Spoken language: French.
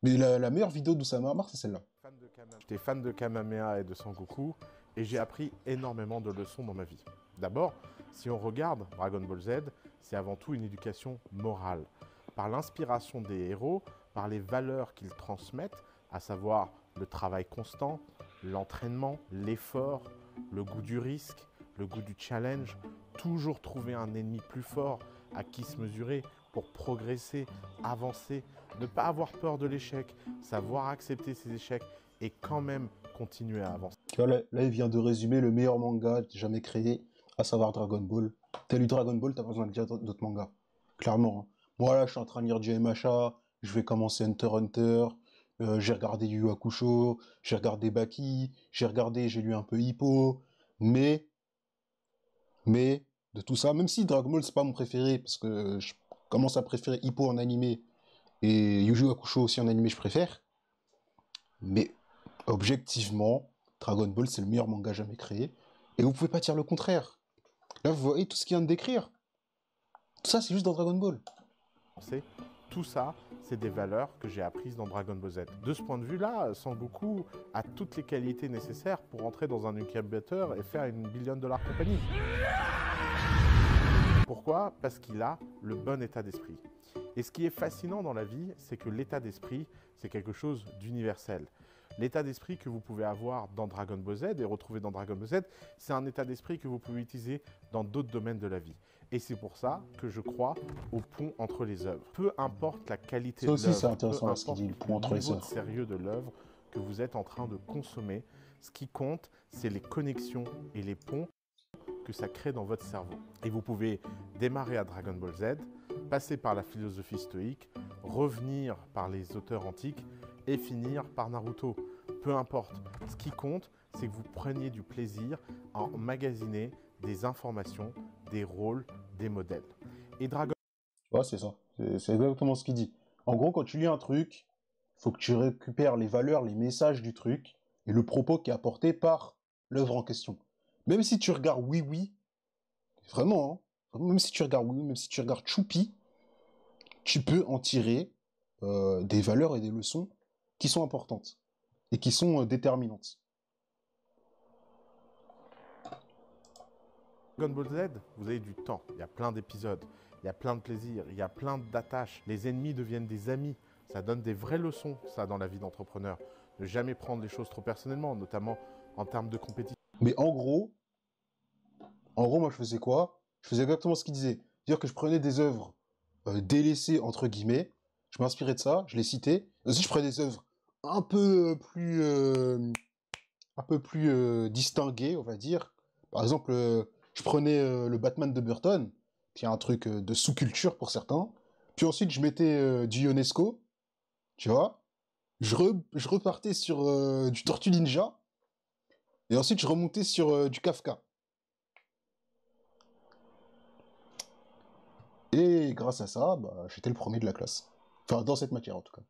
Mais la meilleure vidéo d'Oussama c'est celle-là. J'étais fan de Kamehameha et de Sangoku, et j'ai appris énormément de leçons dans ma vie. D'abord, si on regarde Dragon Ball Z, c'est avant tout une éducation morale. Par l'inspiration des héros, par les valeurs qu'ils transmettent, à savoir le travail constant, l'entraînement, l'effort, le goût du risque, le goût du challenge, toujours trouver un ennemi plus fort à qui se mesurer pour progresser, avancer, ne pas avoir peur de l'échec, savoir accepter ses échecs et quand même continuer à avancer. Tu vois, là, il vient de résumer le meilleur manga jamais créé, à savoir Dragon Ball. T'as lu Dragon Ball, t'as pas besoin de lire d'autres mangas. Clairement. Hein. Moi, là, je suis en train de lire du MHA, je vais commencer Hunter x Hunter, j'ai regardé Yu Yu Hakusho, j'ai regardé Baki, j'ai lu un peu Hippo, mais, de tout ça, même si Dragon Ball, c'est pas mon préféré, parce que je commence à préférer Hippo en animé, et Yu Yu Hakusho aussi en animé, je préfère, mais objectivement, Dragon Ball, c'est le meilleur manga jamais créé. Et vous pouvez pas dire le contraire. Là, vous voyez tout ce qu'il vient de décrire. Tout ça, c'est juste dans Dragon Ball. Tout ça, c'est des valeurs que j'ai apprises dans Dragon Ball Z. De ce point de vue-là, Sangoku a toutes les qualités nécessaires pour entrer dans un incubateur et faire une $1 billion compagnie. Pourquoi? Parce qu'il a le bon état d'esprit. Et ce qui est fascinant dans la vie, c'est que l'état d'esprit, c'est quelque chose d'universel. L'état d'esprit que vous pouvez avoir dans Dragon Ball Z et retrouver dans Dragon Ball Z, c'est un état d'esprit que vous pouvez utiliser dans d'autres domaines de la vie. Et c'est pour ça que je crois au pont entre les œuvres. Peu importe la qualité de l'œuvre, Ça aussi, c'est intéressant, ce qu'il dit, le pont entre les niveau de œuvres. sérieux de l'œuvre que vous êtes en train de consommer, ce qui compte, c'est les connexions et les ponts que ça crée dans votre cerveau. Et vous pouvez démarrer à Dragon Ball Z, passer par la philosophie stoïque, revenir par les auteurs antiques et finir par Naruto. Peu importe. Ce qui compte, c'est que vous preniez du plaisir à emmagasiner des informations, des rôles, des modèles. Et Dragon Tu vois, c'est ça. C'est exactement ce qu'il dit. En gros, quand tu lis un truc, faut que tu récupères les valeurs, les messages du truc et le propos qui est apporté par l'œuvre en question. Même si tu regardes Oui Oui, vraiment, hein, même si tu regardes Oui Oui, même si tu regardes Choupi, tu peux en tirer des valeurs et des leçons qui sont importantes et qui sont déterminantes. Ball Z, vous avez du temps, il y a plein d'épisodes, il y a plein de plaisirs, il y a plein d'attaches. Les ennemis deviennent des amis. Ça donne des vraies leçons, ça, dans la vie d'entrepreneur. Ne jamais prendre les choses trop personnellement, notamment en termes de compétition. Mais en gros, moi, je faisais quoi? Je faisais exactement ce qu'il disait. C'est-à-dire que je prenais des œuvres délaissées, entre guillemets, je m'inspirais de ça, je les citais. Aussi, je prenais des œuvres un peu plus distinguées, on va dire. Par exemple, je prenais le Batman de Burton, qui est un truc de sous-culture pour certains. Puis ensuite, je mettais du Ionesco, tu vois. Je repartais sur du Tortue Ninja. Et ensuite, je remontais sur du Kafka. Et grâce à ça, bah, j'étais le premier de la classe. Enfin, dans cette matière, en tout cas.